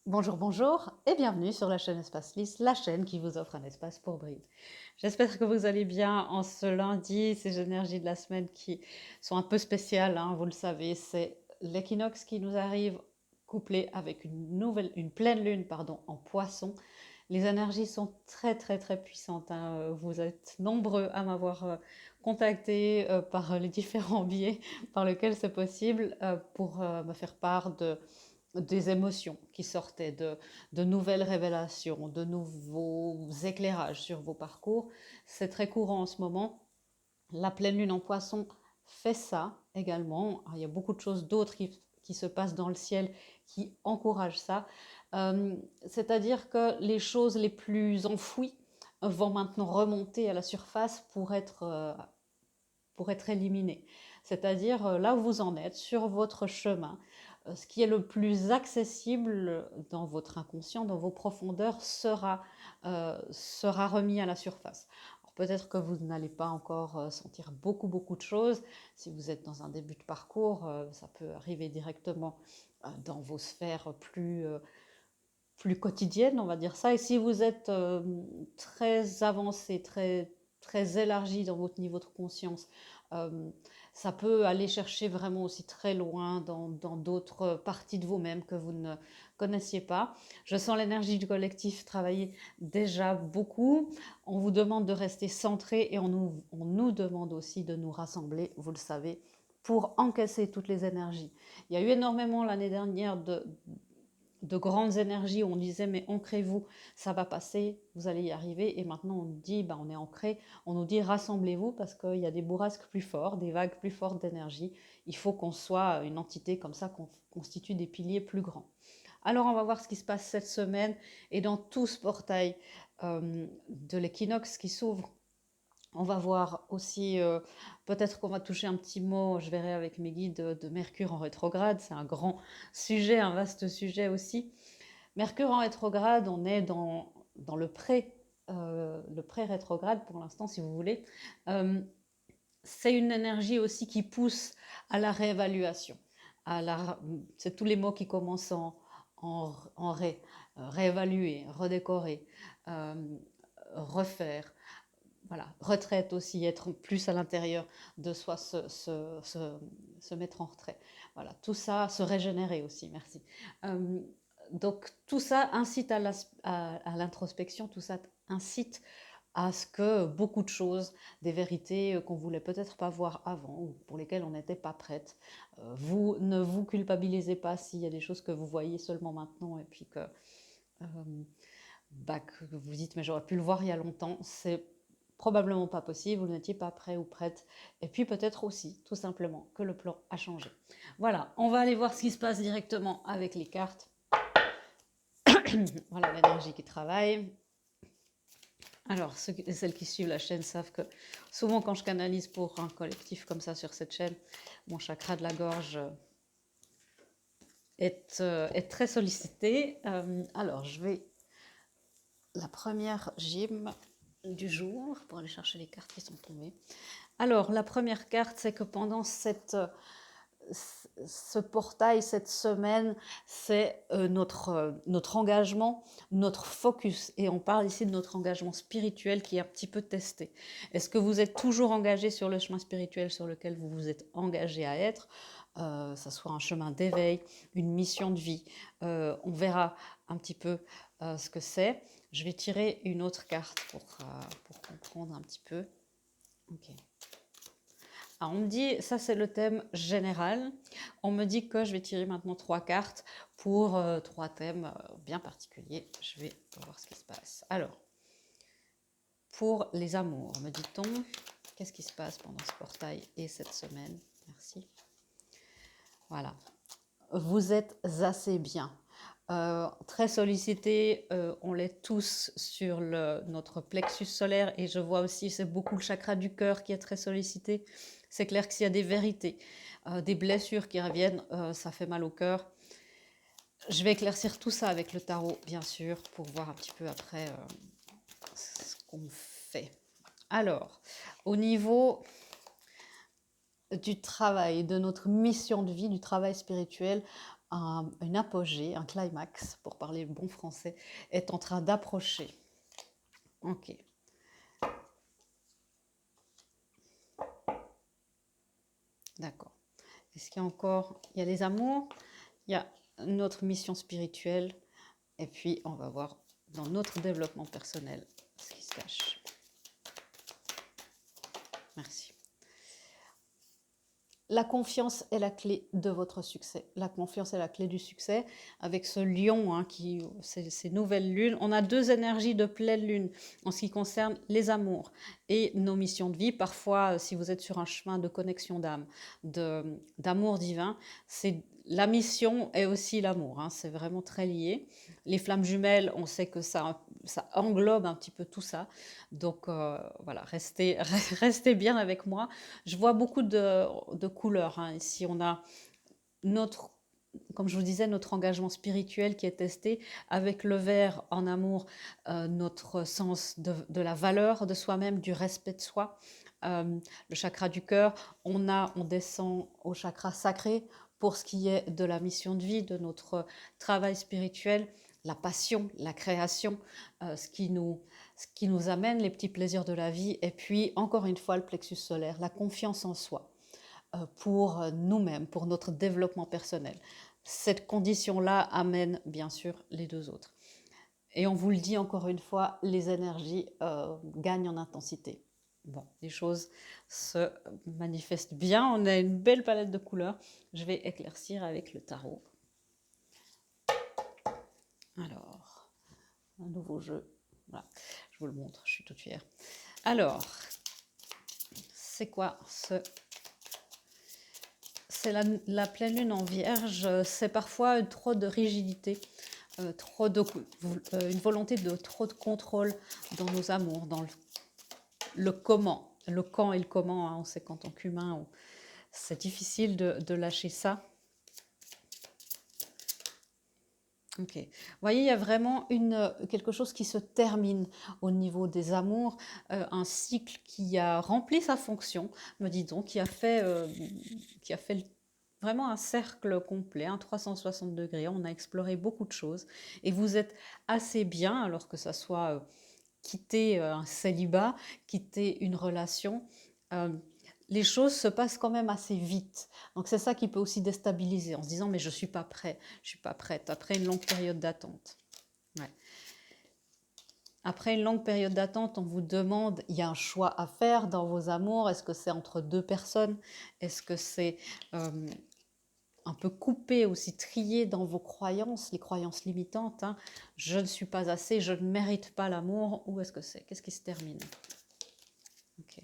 Bonjour, bonjour et bienvenue sur la chaîne Espace Lys, la chaîne qui vous offre un espace pour briller. J'espère que vous allez bien en ce lundi, ces énergies de la semaine qui sont un peu spéciales, hein, vous le savez, c'est l'équinoxe qui nous arrive couplé avec une pleine lune pardon, en poisson. Les énergies sont très très très puissantes, hein. Vous êtes nombreux à m'avoir contacté par les différents biais par lesquels c'est possible pour me faire part des émotions qui sortaient, de nouvelles révélations, de nouveaux éclairages sur vos parcours. C'est très courant en ce moment. La pleine lune en poisson fait ça également. Il y a beaucoup de choses d'autres qui se passent dans le ciel qui encouragent ça. C'est-à-dire que les choses les plus enfouies vont maintenant remonter à la surface pour être éliminées. C'est-à-dire là où vous en êtes, sur votre chemin, ce qui est le plus accessible dans votre inconscient, dans vos profondeurs, sera remis à la surface. Peut-être que vous n'allez pas encore sentir beaucoup de choses. Si vous êtes dans un début de parcours, ça peut arriver directement dans vos sphères plus quotidiennes, on va dire ça. Et si vous êtes très avancé, très élargi dans votre niveau de conscience, euh, ça peut aller chercher vraiment aussi très loin dans d'autres parties de vous-même que vous ne connaissiez pas. Je sens l'énergie du collectif travailler déjà beaucoup. On vous demande de rester centré et on nous demande aussi de nous rassembler, vous le savez, pour encaisser toutes les énergies. Il y a eu énormément l'année dernière de grandes énergies où on disait mais ancrez-vous, ça va passer, vous allez y arriver. Et maintenant on dit, bah, on est ancré, on nous dit rassemblez-vous parce qu'il y a des bourrasques plus fortes, des vagues plus fortes d'énergie. Il faut qu'on soit une entité comme ça, qu'on constitue des piliers plus grands. Alors on va voir ce qui se passe cette semaine et dans tout ce portail de l'équinoxe qui s'ouvre. On va voir aussi, peut-être qu'on va toucher un petit mot, je verrai avec mes guides, de Mercure en rétrograde. C'est un grand sujet, un vaste sujet aussi. Mercure en rétrograde, on est dans le pré-rétrograde pour l'instant, si vous voulez. Euh, c'est une énergie aussi qui pousse à la réévaluation. C'est tous les mots qui commencent en réévaluer, redécorer, euh, refaire. Voilà, retraite aussi, être plus à l'intérieur de soi, se mettre en retrait. Voilà, tout ça, se régénérer aussi, merci. Euh, donc tout ça incite à l'introspection, tout ça incite à ce que beaucoup de choses, des vérités qu'on voulait peut-être pas voir avant ou pour lesquelles on n'était pas prête, vous ne vous culpabilisez pas s'il y a des choses que vous voyez seulement maintenant et puis euh, que vous dites mais j'aurais pu le voir il y a longtemps, c'est probablement pas possible, vous n'étiez pas prêt ou prête, et puis peut-être aussi tout simplement que le plan a changé. Voilà, on va aller voir ce qui se passe directement avec les cartes. Voilà l'énergie qui travaille. Alors, celles qui suivent la chaîne savent que souvent quand je canalise pour un collectif comme ça sur cette chaîne, mon chakra de la gorge est très sollicité. Alors, je vais la première gym du jour pour aller chercher les cartes qui sont tombées. Alors, la première carte, c'est que pendant ce portail, cette semaine, c'est notre engagement, notre focus. Et on parle ici de notre engagement spirituel qui est un petit peu testé. Est-ce que vous êtes toujours engagé sur le chemin spirituel sur lequel vous vous êtes engagé à être, ça soit un chemin d'éveil, une mission de vie. On verra un petit peu ce que c'est. Je vais tirer une autre carte pour comprendre un petit peu. Ok. Alors on me dit, ça c'est le thème général. On me dit que je vais tirer maintenant 3 cartes pour 3 thèmes bien particuliers. Je vais voir ce qui se passe. Alors, pour les amours, me dit-on, qu'est-ce qui se passe pendant ce portail et cette semaine? Merci. Voilà. Vous êtes assez bien. Très sollicité, on l'est tous sur notre plexus solaire et je vois aussi c'est beaucoup le chakra du cœur qui est très sollicité. C'est clair que s'il y a des vérités, des blessures qui reviennent, ça fait mal au cœur. Je vais éclaircir tout ça avec le tarot, bien sûr, pour voir un petit peu après ce qu'on fait. Alors, au niveau du travail, de notre mission de vie, du travail spirituel, une apogée, un climax, pour parler bon français, est en train d'approcher. Ok. D'accord. Est-ce qu'il y a encore... Il y a les amours, il y a notre mission spirituelle, et puis on va voir dans notre développement personnel ce qui se cache. Merci. La confiance est la clé de votre succès. La confiance est la clé du succès. Avec ce lion, hein, ces nouvelles lunes, on a deux énergies de pleine lune en ce qui concerne les amours et nos missions de vie. Parfois, si vous êtes sur un chemin de connexion d'âme, d'amour divin, la mission est aussi l'amour. Hein, c'est vraiment très lié. Les flammes jumelles, on sait que ça englobe un petit peu tout ça. Donc voilà, restez bien avec moi. Je vois beaucoup de couleurs. Hein. Ici, on a comme je vous disais, notre engagement spirituel qui est testé avec le vert en amour, notre sens de la valeur de soi-même, du respect de soi. Le chakra du cœur, on descend au chakra sacré pour ce qui est de la mission de vie, de notre travail spirituel, la passion, la création, ce qui nous amène les petits plaisirs de la vie. Et puis, encore une fois, le plexus solaire, la confiance en soi pour nous-mêmes, pour notre développement personnel. Cette condition-là amène bien sûr les deux autres. Et on vous le dit encore une fois, les énergies gagnent en intensité. Bon, les choses se manifestent bien. On a une belle palette de couleurs. Je vais éclaircir avec le tarot. Alors, un nouveau jeu. Voilà, je vous le montre, je suis toute fière. Alors, c'est quoi ce... C'est la pleine lune en vierge, c'est parfois trop de rigidité, une volonté de trop de contrôle dans nos amours, dans le comment, le quand et le comment. Hein, on sait qu'en tant qu'humain, c'est difficile de lâcher ça. Ok. Vous voyez, il y a vraiment quelque chose qui se termine au niveau des amours, un cycle qui a rempli sa fonction, me dit-on, qui a fait vraiment un cercle complet, un 360 degrés. On a exploré beaucoup de choses et vous êtes assez bien, alors que ça soit quitter un célibat, quitter une relation. Les choses se passent quand même assez vite. Donc c'est ça qui peut aussi déstabiliser en se disant mais je suis pas prêt, je suis pas prête après une longue période d'attente. Ouais. Après une longue période d'attente, on vous demande, il y a un choix à faire dans vos amours. Est-ce que c'est entre deux personnes? Est-ce que c'est un peu coupé aussi, trié dans vos croyances, les croyances limitantes, hein? Je ne suis pas assez, je ne mérite pas l'amour. Où est-ce que c'est? Qu'est-ce qui se termine? Ok.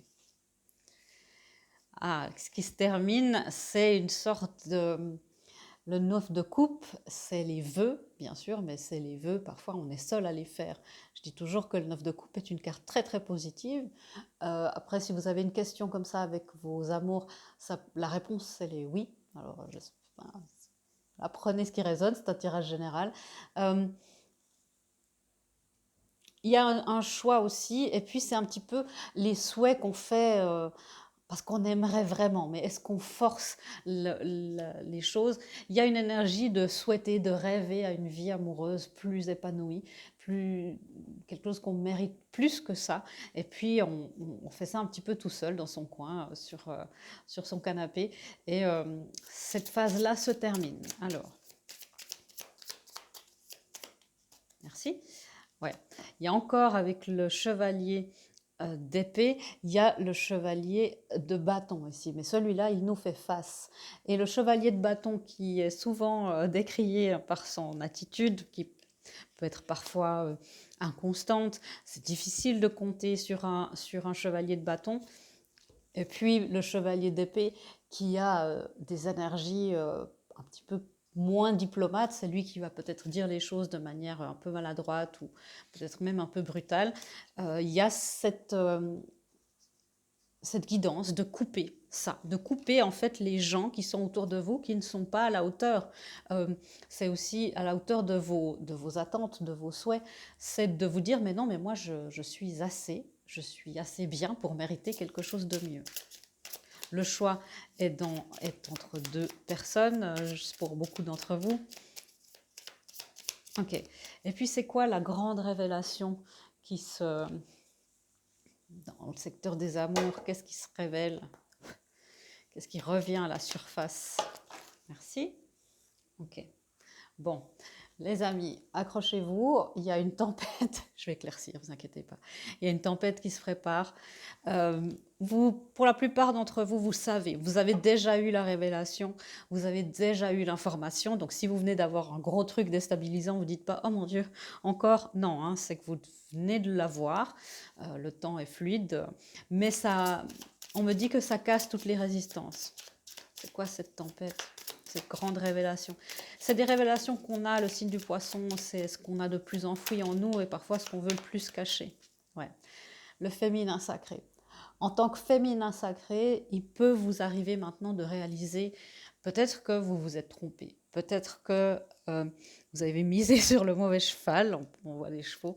Ah, ce qui se termine, c'est une sorte de... Le 9 de coupe, c'est les vœux, bien sûr, mais c'est les vœux, parfois on est seul à les faire. Je dis toujours que le 9 de coupe est une carte très très positive. Après, si vous avez une question comme ça avec vos amours, la réponse c'est les oui. Alors, apprenez ce qui résonne, c'est un tirage général. Il y a un choix aussi, et puis c'est un petit peu les souhaits qu'on fait parce qu'on aimerait vraiment, mais est-ce qu'on force les choses? Il y a une énergie de souhaiter, de rêver à une vie amoureuse plus épanouie, quelque chose qu'on mérite plus que ça, et puis on fait ça un petit peu tout seul dans son coin, sur son canapé, et cette phase-là se termine. Alors, merci. Ouais. Il y a encore avec le chevalier d'épée, il y a le chevalier de bâton ici, mais celui-là, il nous fait face. Et le chevalier de bâton qui est souvent décrié par son attitude, qui peut être parfois inconstante, c'est difficile de compter sur un chevalier de bâton. Et puis le chevalier d'épée qui a des énergies un petit peu moins diplomate, c'est lui qui va peut-être dire les choses de manière un peu maladroite ou peut-être même un peu brutale. Il y a cette guidance de couper ça, de couper en fait les gens qui sont autour de vous, qui ne sont pas à la hauteur. C'est aussi à la hauteur de vos attentes, de vos souhaits. C'est de vous dire mais non, mais moi je suis assez bien pour mériter quelque chose de mieux. Le choix est entre deux personnes, pour beaucoup d'entre vous. Ok. Et puis, c'est quoi la grande révélation qui se... Dans le secteur des amours, qu'est-ce qui se révèle? Qu'est-ce qui revient à la surface? Merci. Ok. Bon, les amis, accrochez-vous. Il y a une tempête. Je vais éclaircir, ne vous inquiétez pas. Il y a une tempête qui se prépare. Pour la plupart d'entre vous, vous savez, vous avez déjà eu la révélation, vous avez déjà eu l'information. Donc, si vous venez d'avoir un gros truc déstabilisant, vous ne dites pas « Oh mon Dieu, encore ?» Non, hein, c'est que vous venez de l'avoir. Le temps est fluide. Mais ça, on me dit que ça casse toutes les résistances. C'est quoi cette tempête? Cette grande révélation? C'est des révélations qu'on a, le signe du poisson, c'est ce qu'on a de plus enfoui en nous et parfois ce qu'on veut le plus cacher. Ouais. Le féminin sacré. En tant que féminin sacré, il peut vous arriver maintenant de réaliser peut-être que vous vous êtes trompé, peut-être que vous avez misé sur le mauvais cheval, on voit des chevaux,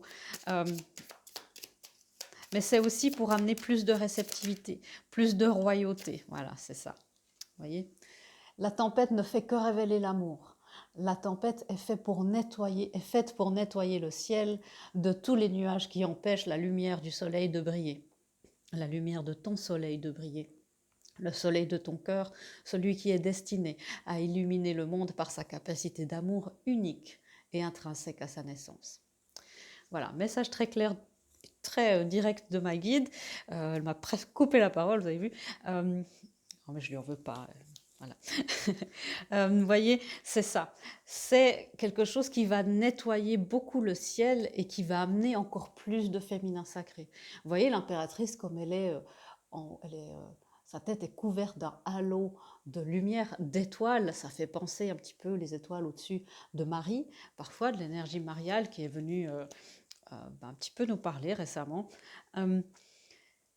mais c'est aussi pour amener plus de réceptivité, plus de royauté. Voilà, c'est ça. Vous voyez? La tempête ne fait que révéler l'amour. La tempête est faite pour nettoyer le ciel de tous les nuages qui empêchent la lumière du soleil de briller. La lumière de ton soleil de briller. Le soleil de ton cœur, celui qui est destiné à illuminer le monde par sa capacité d'amour unique et intrinsèque à sa naissance. Voilà, message très clair, très direct de ma guide. Elle m'a presque coupé la parole, vous avez vu. Non, mais je lui en veux pas. Voilà. Vous voyez, c'est ça. C'est quelque chose qui va nettoyer beaucoup le ciel et qui va amener encore plus de féminin sacré. Vous voyez l'impératrice comme elle est, sa tête est couverte d'un halo de lumière, d'étoiles. Ça fait penser un petit peu les étoiles au-dessus de Marie, parfois de l'énergie mariale qui est venue un petit peu nous parler récemment.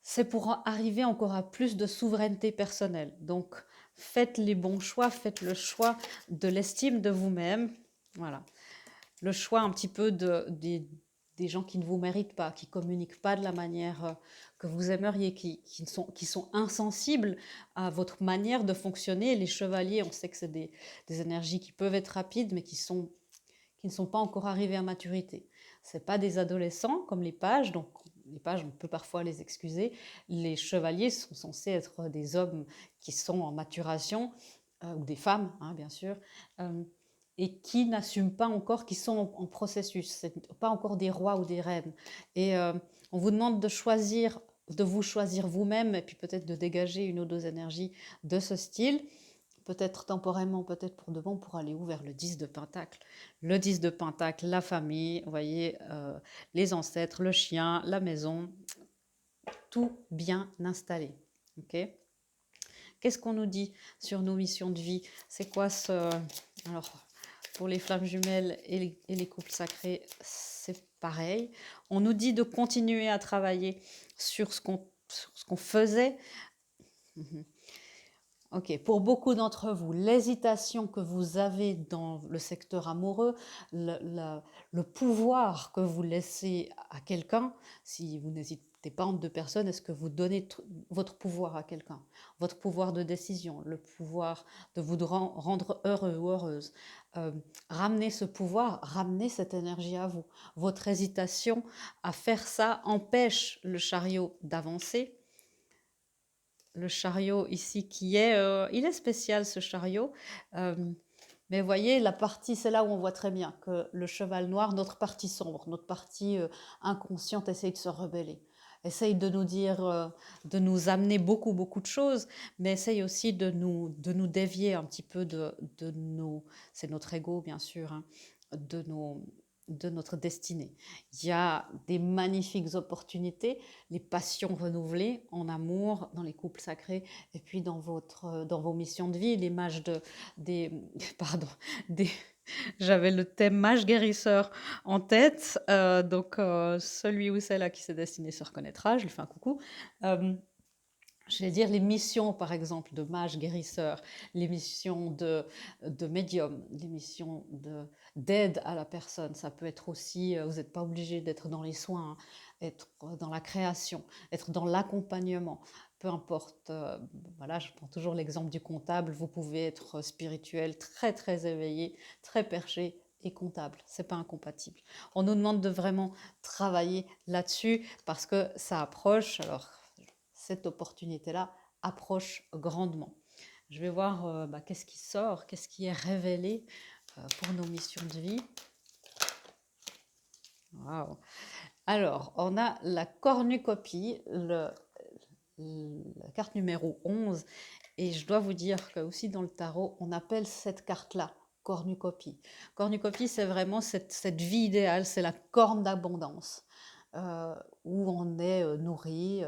C'est pour arriver encore à plus de souveraineté personnelle. Donc, faites les bons choix, faites le choix de l'estime de vous-même. Voilà. Le choix un petit peu des gens qui ne vous méritent pas, qui ne communiquent pas de la manière que vous aimeriez, qui sont insensibles à votre manière de fonctionner. Les chevaliers, on sait que c'est des énergies qui peuvent être rapides, mais qui ne sont pas encore arrivés à maturité. Ce pas des adolescents comme les pages, donc les pages, on peut parfois les excuser. Les chevaliers sont censés être des hommes qui sont en maturation, ou des femmes, hein, bien sûr, et qui n'assument pas encore, qui sont en processus. Ce n'est pas encore des rois ou des reines. Et on vous demande de vous choisir vous-même, et puis peut-être de dégager une ou deux énergies de ce style, peut-être temporairement, peut-être pour de bon, pour aller où vers le 10 de Pentacle. Le 10 de Pentacle, la famille, vous voyez, les ancêtres, le chien, la maison, tout bien installé. Ok. Qu'est-ce qu'on nous dit sur nos missions de vie? C'est quoi ce... Alors, pour les flammes jumelles et les couples sacrés, c'est pareil. On nous dit de continuer à travailler sur ce qu'on faisait. Ok, pour beaucoup d'entre vous, l'hésitation que vous avez dans le secteur amoureux, le pouvoir que vous laissez à quelqu'un, si vous n'hésitez pas entre deux personnes, est-ce que vous donnez votre pouvoir à quelqu'un, votre pouvoir de décision, le pouvoir de vous rendre heureux ou heureuse, ramenez ce pouvoir, ramenez cette énergie à vous. Votre hésitation à faire ça empêche le chariot d'avancer. Le chariot ici il est spécial ce chariot, mais vous voyez la partie, c'est là où on voit très bien que le cheval noir, notre partie sombre, notre partie inconsciente essaye de se rebeller, essaye de nous dire, de nous amener beaucoup de choses, mais essaye aussi de nous dévier un petit peu de nos, c'est notre ego bien sûr, hein, de notre destinée. Il y a des magnifiques opportunités, les passions renouvelées en amour, dans les couples sacrés, et puis dans vos missions de vie, les mages j'avais le thème mage guérisseur en tête, donc celui ou celle à qui c'est destiné se reconnaîtra, je lui fais un coucou. je vais dire les missions, par exemple, de mage guérisseur, les missions de médium, les missions d'aide à la personne. Ça peut être aussi, vous n'êtes pas obligé d'être dans les soins, hein, être dans la création, être dans l'accompagnement. Peu importe, voilà, je prends toujours l'exemple du comptable. Vous pouvez être spirituel, très très éveillé, très perché et comptable. C'est pas incompatible. On nous demande de vraiment travailler là-dessus parce que ça approche. Alors, cette opportunité-là approche grandement. Je vais voir qu'est-ce qui sort, qu'est-ce qui est révélé pour nos missions de vie. Wow. Alors, on a la cornucopie, la carte numéro 11. Et je dois vous dire que aussi dans le tarot, on appelle cette carte-là cornucopie. Cornucopie, c'est vraiment cette vie idéale, c'est la corne d'abondance, où on est nourri,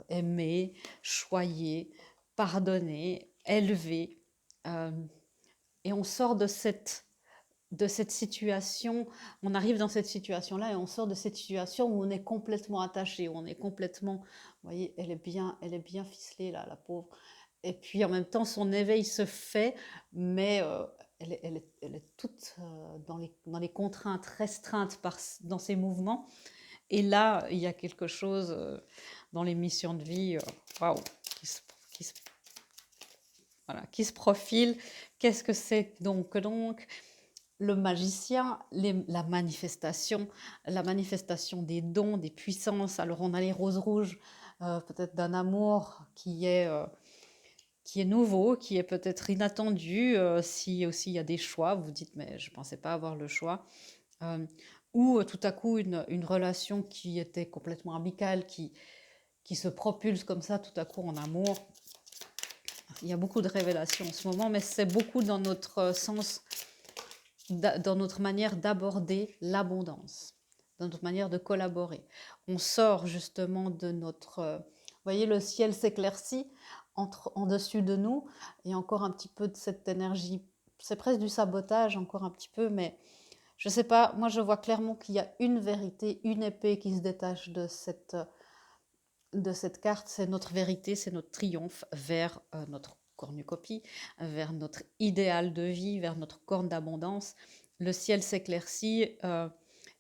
aimé, choyé, pardonné, élevé. euh, et on sort de cette situation, on arrive dans cette situation-là et on sort de cette situation où on est complètement attaché, où on est complètement, vous voyez, elle est bien ficelée là, la pauvre. Et puis en même temps, son éveil se fait, mais elle est toute dans les contraintes restreintes dans ses mouvements. Et là, il y a quelque chose dans les missions de vie, waouh, qui se, qui se- voilà, qui se profile. Qu'est-ce que c'est donc le magicien, la manifestation des dons, des puissances. Alors on a les roses rouges, peut-être d'un amour qui est nouveau, qui est peut-être inattendu. Si aussi il y a des choix, vous dites mais je ne pensais pas avoir le choix. Euh, ou tout à coup une relation qui était complètement amicale, qui se propulse comme ça tout à coup en amour. Il y a beaucoup de révélations en ce moment, mais c'est beaucoup dans notre sens, dans notre manière d'aborder l'abondance, dans notre manière de collaborer. On sort justement de notre... vous voyez, le ciel s'éclaircit en dessus de nous, et encore un petit peu de cette énergie, c'est presque du sabotage, encore un petit peu, mais je ne sais pas, moi je vois clairement qu'il y a une vérité, une épée qui se détache de cette carte, c'est notre vérité, c'est notre triomphe vers notre cornucopie, vers notre idéal de vie, vers notre corne d'abondance. Le ciel s'éclaircit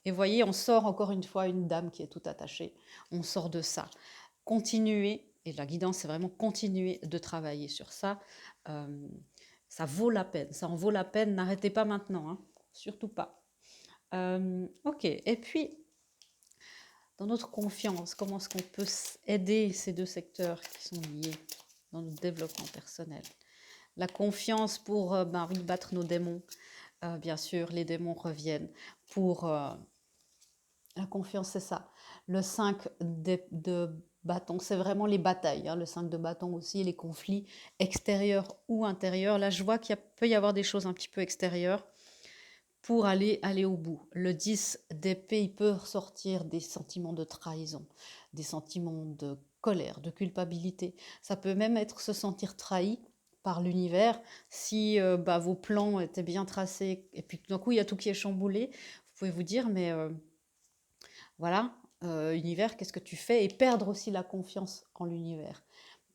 et voyez, on sort encore une fois une dame qui est toute attachée. On sort de ça. Continuer, et la guidance, c'est vraiment continuer de travailler sur ça. Euh, Ça vaut la peine, ça en vaut la peine. N'arrêtez pas maintenant, hein, surtout pas. Ok, et puis dans notre confiance, comment est-ce qu'on peut aider ces deux secteurs qui sont liés dans notre développement personnel. La confiance pour oui, battre nos démons. Bien sûr, les démons reviennent. Pour la confiance, c'est ça. Le 5 de bâton, c'est vraiment les batailles. Hein. Le 5 de bâton aussi, les conflits extérieurs ou intérieurs. Là, je vois qu'il peut y avoir des choses un petit peu extérieures pour aller au bout. Le 10 d'épée, il peut ressortir des sentiments de trahison, des sentiments de colère, de culpabilité. Ça peut même être se sentir trahi par l'univers si vos plans étaient bien tracés et puis tout d'un coup il y a tout qui est chamboulé. Vous pouvez vous dire mais voilà, univers, qu'est-ce que tu fais? Et perdre aussi la confiance en l'univers.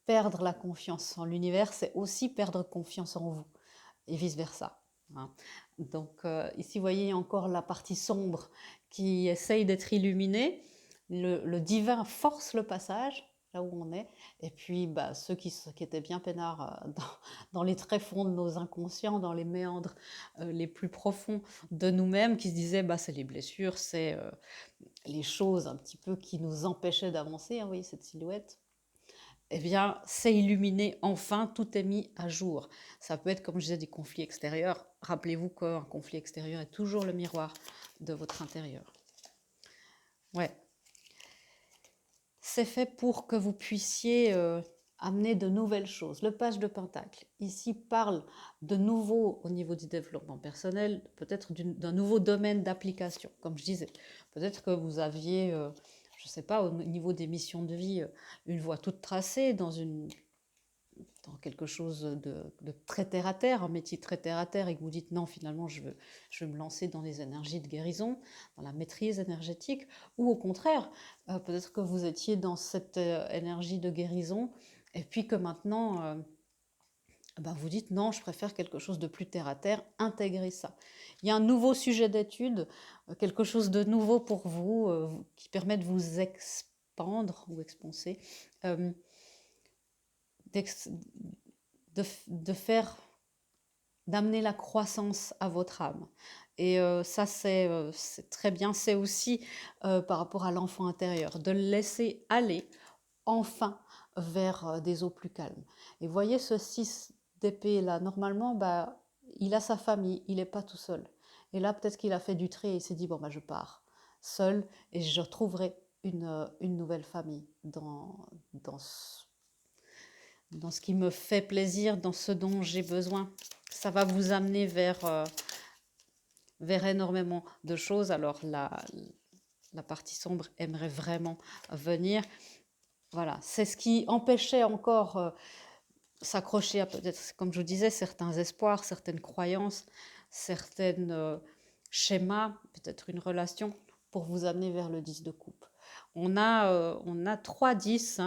Perdre la confiance en l'univers, c'est aussi perdre confiance en vous et vice-versa. Hein. Donc ici, vous voyez encore la partie sombre qui essaye d'être illuminée. Le divin force le passage là où on est. Et puis ceux qui étaient bien peinards dans les tréfonds de nos inconscients, dans les méandres les plus profonds de nous-mêmes, qui se disaient c'est les blessures, c'est les choses un petit peu qui nous empêchaient d'avancer. Hein, vous voyez cette silhouette, eh bien, c'est illuminé, enfin, tout est mis à jour. Ça peut être, comme je disais, des conflits extérieurs. Rappelez-vous qu'un conflit extérieur est toujours le miroir de votre intérieur. Ouais. C'est fait pour que vous puissiez amener de nouvelles choses. Le page de Pentacle, ici, parle de nouveau au niveau du développement personnel, peut-être d'un nouveau domaine d'application, comme je disais. Peut-être que vous aviez, je ne sais pas, au niveau des missions de vie, une voie toute tracée dans une dans quelque chose de très terre à terre, un métier très terre à terre, et que vous dites non, finalement, je veux me lancer dans les énergies de guérison, dans la maîtrise énergétique, ou au contraire, peut-être que vous étiez dans cette énergie de guérison, et puis que maintenant, vous dites non, je préfère quelque chose de plus terre à terre, intégrez ça. Il y a un nouveau sujet d'étude, quelque chose de nouveau pour vous, qui permet de vous expandre ou expanser, euh, de faire, d'amener la croissance à votre âme. Et ça, c'est très bien. C'est aussi par rapport à l'enfant intérieur, de le laisser aller enfin vers des eaux plus calmes. Et voyez ce 6 d'épée là, normalement, il a sa famille, il n'est pas tout seul. Et là, peut-être qu'il a fait du trait et il s'est dit, bon, je pars seul et je retrouverai une nouvelle famille dans ce qui me fait plaisir, dans ce dont j'ai besoin. Ça va vous amener vers énormément de choses. Alors la partie sombre aimerait vraiment venir. Voilà, c'est ce qui empêchait encore s'accrocher à peut-être, comme je vous disais, certains espoirs, certaines croyances, certains schémas, peut-être une relation, pour vous amener vers le 10 de coupe. On a 3 10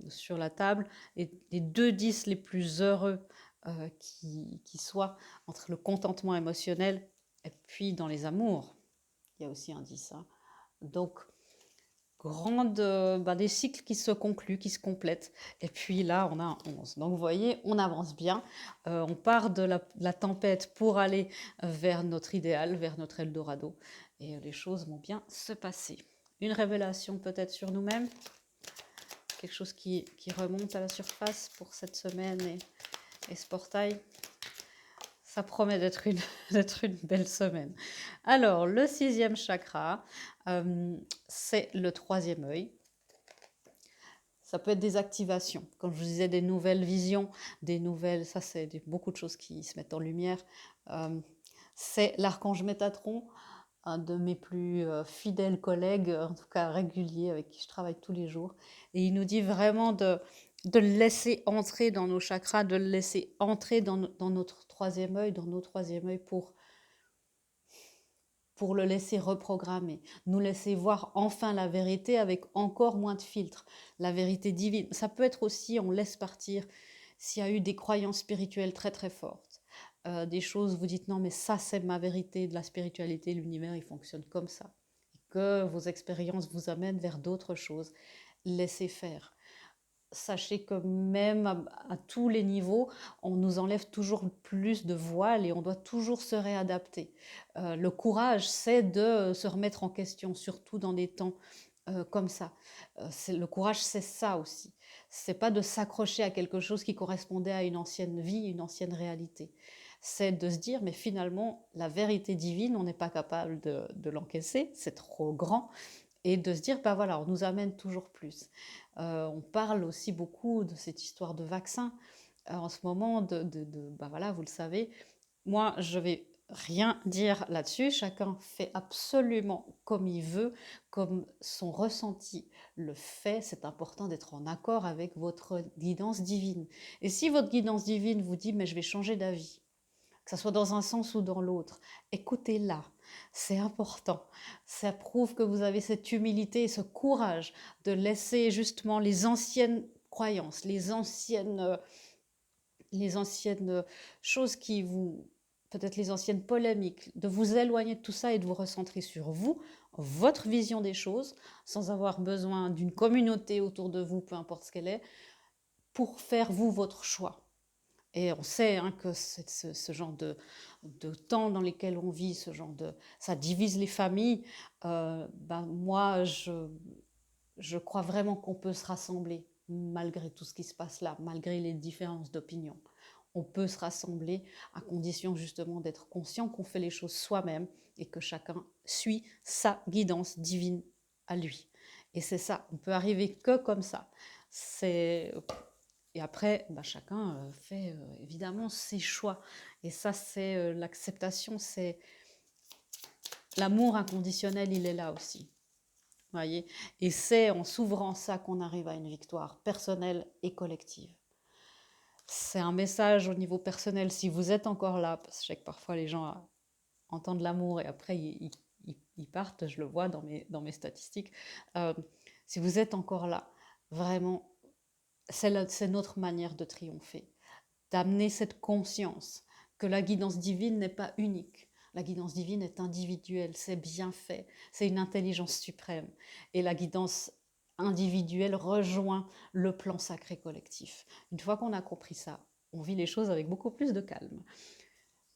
sur la table, et les 2 10 les plus heureux qui soient, entre le contentement émotionnel et puis dans les amours. Il y a aussi un 10. Donc, des cycles qui se concluent, qui se complètent. Et puis là, on a un 11. Donc vous voyez, on avance bien. On part de la tempête pour aller vers notre idéal, vers notre Eldorado. Et les choses vont bien se passer. Une révélation peut-être sur nous-mêmes. Quelque chose qui remonte à la surface pour cette semaine et ce portail. Ça promet d'être une belle semaine. Alors, le 6e chakra, c'est le 3e œil. Ça peut être des activations, comme je vous disais, des nouvelles visions, ça c'est beaucoup de choses qui se mettent en lumière. C'est l'archange Métatron, un de mes plus fidèles collègues, en tout cas réguliers, avec qui je travaille tous les jours. Et il nous dit vraiment de le laisser entrer dans nos chakras, de le laisser entrer dans notre 3e œil, dans nos 3e œil pour le laisser reprogrammer, nous laisser voir enfin la vérité avec encore moins de filtres, la vérité divine. Ça peut être aussi, on laisse partir s'il y a eu des croyances spirituelles très très fortes, des choses, vous dites non mais ça c'est ma vérité de la spiritualité, l'univers il fonctionne comme ça, et que vos expériences vous amènent vers d'autres choses, laissez faire. Sachez que même à tous les niveaux, on nous enlève toujours plus de voiles et on doit toujours se réadapter. Le courage, c'est de se remettre en question, surtout dans des temps comme ça. Le courage, c'est ça aussi. C'est pas de s'accrocher à quelque chose qui correspondait à une ancienne vie, une ancienne réalité. C'est de se dire, mais finalement, la vérité divine, on n'est pas capable de l'encaisser, c'est trop grand. Et de se dire, voilà, on nous amène toujours plus. On parle aussi beaucoup de cette histoire de vaccin. En ce moment, voilà, vous le savez, moi, je vais rien dire là-dessus. Chacun fait absolument comme il veut, comme son ressenti le fait. C'est important d'être en accord avec votre guidance divine. Et si votre guidance divine vous dit, mais je vais changer d'avis, que ce soit dans un sens ou dans l'autre, écoutez-la, c'est important. Ça prouve que vous avez cette humilité et ce courage de laisser justement les anciennes croyances, les anciennes choses qui vous, peut-être les anciennes polémiques, de vous éloigner de tout ça et de vous recentrer sur vous, votre vision des choses, sans avoir besoin d'une communauté autour de vous, peu importe ce qu'elle est, pour faire vous votre choix. Et on sait que ce genre de temps dans lesquels on vit, ça divise les familles. Moi, je crois vraiment qu'on peut se rassembler malgré tout ce qui se passe là, malgré les différences d'opinion. On peut se rassembler à condition justement d'être conscient qu'on fait les choses soi-même et que chacun suit sa guidance divine à lui. Et c'est ça, on peut arriver que comme ça. Et après, chacun fait évidemment ses choix. Et ça, c'est l'acceptation, c'est l'amour inconditionnel, il est là aussi. Voyez. Et c'est en s'ouvrant ça qu'on arrive à une victoire personnelle et collective. C'est un message au niveau personnel, si vous êtes encore là, parce que je sais que parfois les gens entendent l'amour et après ils partent, je le vois dans mes statistiques. Euh, si vous êtes encore là, vraiment, c'est notre manière de triompher, d'amener cette conscience que la guidance divine n'est pas unique. La guidance divine est individuelle, c'est bien fait, c'est une intelligence suprême. Et la guidance individuelle rejoint le plan sacré collectif. Une fois qu'on a compris ça, on vit les choses avec beaucoup plus de calme.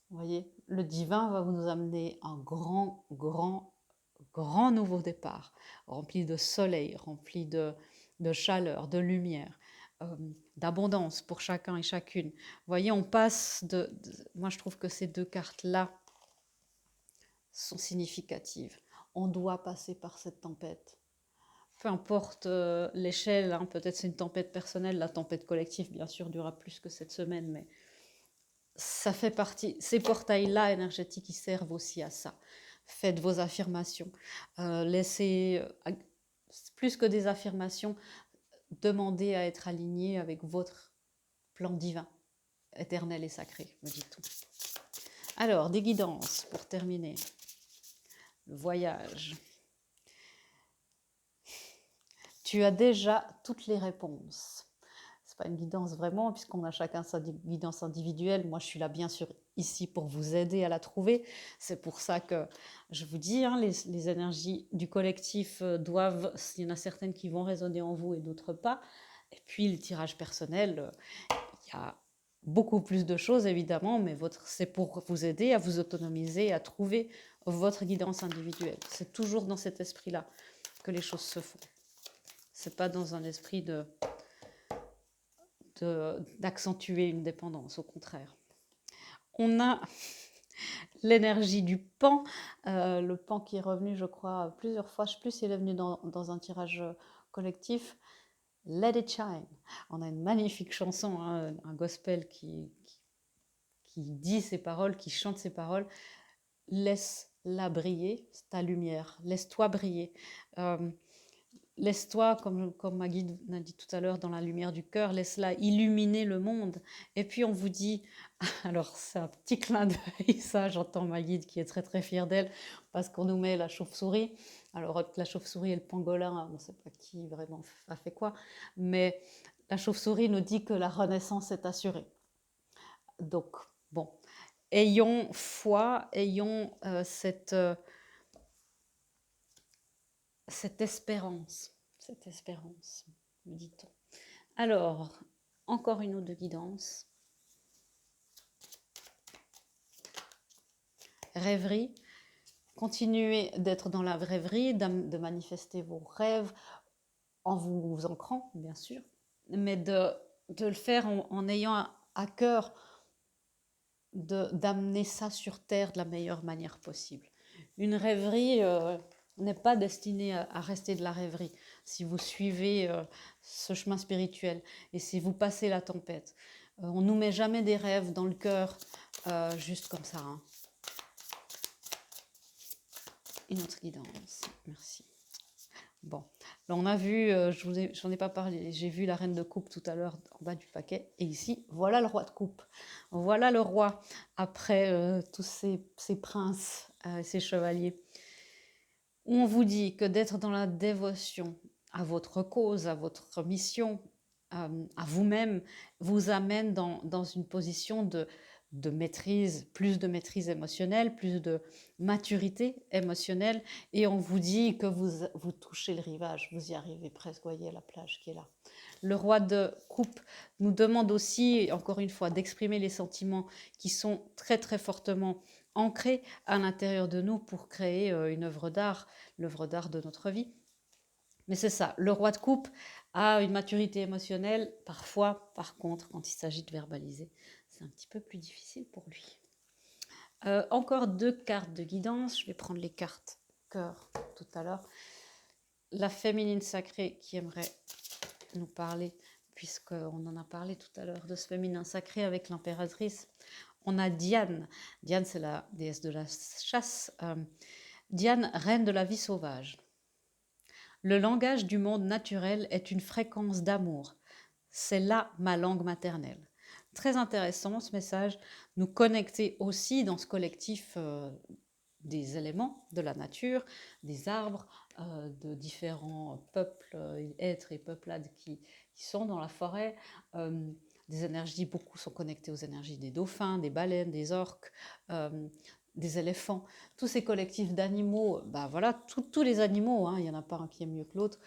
Vous voyez, le divin va nous amener un grand, grand, grand nouveau départ, rempli de soleil, rempli de chaleur, de lumière, d'abondance pour chacun et chacune. Vous voyez, on passe moi, je trouve que ces deux cartes-là sont significatives. On doit passer par cette tempête. Peu importe l'échelle, hein, peut-être c'est une tempête personnelle, la tempête collective, bien sûr, durera plus que cette semaine, mais ça fait partie, ces portails-là énergétiques, ils servent aussi à ça. Faites vos affirmations. Laissez, plus que des affirmations, demandez à être aligné avec votre plan divin, éternel et sacré, me dit-on. Alors, des guidances pour terminer. Le voyage. Tu as déjà toutes les réponses. C'est pas une guidance vraiment, puisqu'on a chacun sa guidance individuelle. Moi, je suis là, bien sûr, ici pour vous aider à la trouver. C'est pour ça que je vous dis, hein, les énergies du collectif doivent, il y en a certaines qui vont résonner en vous et d'autres pas. Et puis, le tirage personnel, il y a beaucoup plus de choses, évidemment, mais c'est pour vous aider à vous autonomiser, à trouver votre guidance individuelle. C'est toujours dans cet esprit-là que les choses se font. C'est pas dans un esprit d'accentuer une dépendance, au contraire. On a l'énergie du pan, le pan qui est revenu, je crois, plusieurs fois. Je ne sais plus s'il est venu dans un tirage collectif. Let it shine. On a une magnifique chanson, hein, un gospel qui dit ces paroles, qui chante ces paroles. Laisse-la briller, c'est ta lumière. Laisse-toi briller. Laisse-toi, comme ma guide m'a dit tout à l'heure, dans la lumière du cœur, laisse-la illuminer le monde. Et puis on vous dit, alors c'est un petit clin d'œil, ça, j'entends ma guide qui est très très fière d'elle, parce qu'on nous met la chauve-souris. Alors la chauve-souris et le pangolin, on ne sait pas qui vraiment a fait quoi, mais la chauve-souris nous dit que la renaissance est assurée. Donc, bon, ayons foi, ayons cette espérance, me dit-on. Alors, encore une autre de guidance. Rêverie. Continuez d'être dans la rêverie, de manifester vos rêves en vous ancrant, bien sûr, mais de le faire en ayant à cœur d'amener ça sur Terre de la meilleure manière possible. Une rêverie n'est pas destinée à rester de la rêverie. Si vous suivez ce chemin spirituel et si vous passez la tempête, on ne nous met jamais des rêves dans le cœur juste comme ça. Hein. Une autre guidance, merci. Bon, là on a vu, j'en ai pas parlé, j'ai vu la reine de coupe tout à l'heure en bas du paquet, et ici, voilà le roi de coupe. Voilà le roi, après tous ces princes, ces chevaliers. On vous dit que d'être dans la dévotion à votre cause, à votre mission, à vous-même, vous amène dans une position de maîtrise, plus de maîtrise émotionnelle, plus de maturité émotionnelle, et on vous dit que vous touchez le rivage, vous y arrivez presque, voyez la plage qui est là. Le roi de coupe nous demande aussi, encore une fois, d'exprimer les sentiments qui sont très très fortement ancrés à l'intérieur de nous pour créer une œuvre d'art, l'œuvre d'art de notre vie. Mais c'est ça, le roi de coupe a une maturité émotionnelle, parfois, par contre, quand il s'agit de verbaliser, c'est un petit peu plus difficile pour lui. Encore 2 cartes de guidance, je vais prendre les cartes cœur tout à l'heure. La féminine sacrée qui aimerait nous parler, puisqu'on en a parlé tout à l'heure de ce féminin sacré avec l'impératrice. On a Diane. Diane, c'est la déesse de la chasse. Diane, reine de la vie sauvage. Le langage du monde naturel est une fréquence d'amour. C'est là ma langue maternelle. Très intéressant ce message, nous connecter aussi dans ce collectif des éléments de la nature, des arbres, de différents peuples, êtres et peuplades qui sont dans la forêt. Des énergies, beaucoup sont connectés aux énergies des dauphins, des baleines, des orques, des éléphants. Tous ces collectifs d'animaux, bah voilà, tous les animaux, hein, il n'y en a pas un qui est mieux que l'autre.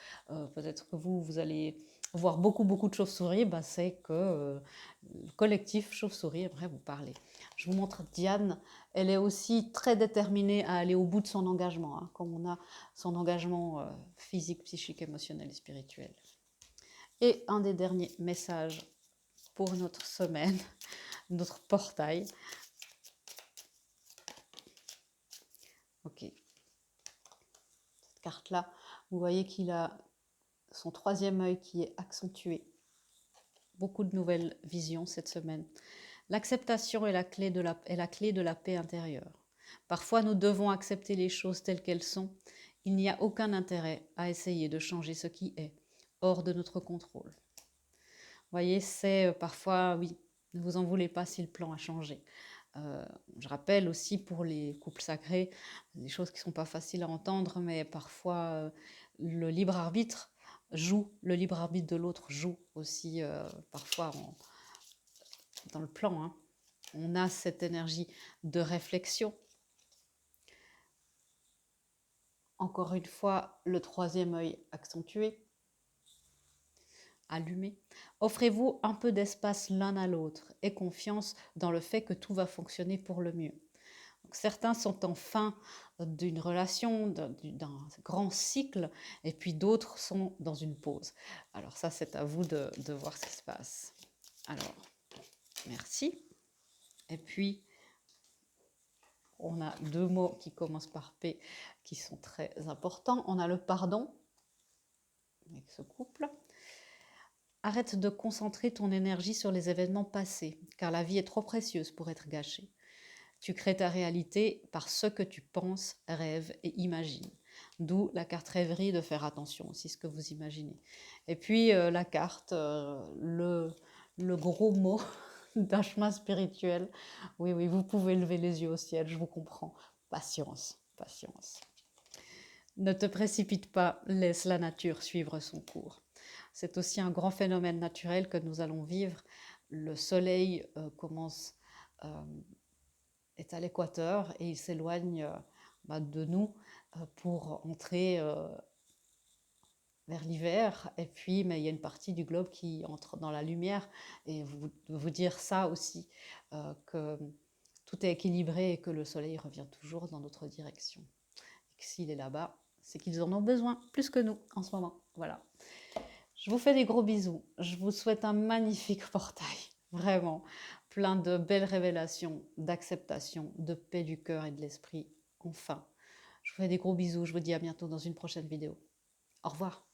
Peut-être que vous allez voir beaucoup de chauves-souris, bah c'est que le collectif chauve-souris aimerait vous parler. Je vous montre Diane, elle est aussi très déterminée à aller au bout de son engagement, hein, comme on a son engagement physique, psychique, émotionnel et spirituel. Et un des derniers messages pour notre semaine, notre portail. Ok. Cette carte-là, vous voyez qu'il a son troisième œil qui est accentué. Beaucoup de nouvelles visions cette semaine. L'acceptation est la clé de la paix intérieure. Parfois, nous devons accepter les choses telles qu'elles sont. Il n'y a aucun intérêt à essayer de changer ce qui est, hors de notre contrôle. Vous voyez, c'est parfois, oui, ne vous en voulez pas si le plan a changé. Je rappelle aussi pour les couples sacrés, des choses qui ne sont pas faciles à entendre, mais parfois le libre arbitre joue, le libre arbitre de l'autre joue aussi parfois dans le plan. Hein. On a cette énergie de réflexion. Encore une fois, le troisième œil accentué, allumé. Offrez-vous un peu d'espace l'un à l'autre et confiance dans le fait que tout va fonctionner pour le mieux. Donc, certains sont en fin d'une relation, d'un grand cycle, et puis d'autres sont dans une pause. Alors ça, c'est à vous de voir ce qui se passe. Alors, merci. Et puis, on a deux mots qui commencent par P qui sont très importants. On a le pardon avec ce couple. Arrête de concentrer ton énergie sur les événements passés, car la vie est trop précieuse pour être gâchée. Tu crées ta réalité par ce que tu penses, rêves et imagines. D'où la carte rêverie, de faire attention aussi à ce que vous imaginez. Et puis la carte, le gros mot d'un chemin spirituel. Oui, oui, vous pouvez lever les yeux au ciel, je vous comprends. Patience, patience. Ne te précipite pas, laisse la nature suivre son cours. C'est aussi un grand phénomène naturel que nous allons vivre. Le soleil est à l'équateur et il s'éloigne de nous pour entrer vers l'hiver. Et puis, mais il y a une partie du globe qui entre dans la lumière. Et vous dire ça aussi, que tout est équilibré et que le soleil revient toujours dans notre direction. Et que s'il est là-bas, c'est qu'ils en ont besoin plus que nous en ce moment. Voilà. Je vous fais des gros bisous. Je vous souhaite un magnifique portail. Vraiment. Plein de belles révélations, d'acceptation, de paix du cœur et de l'esprit. Enfin. Je vous fais des gros bisous. Je vous dis à bientôt dans une prochaine vidéo. Au revoir.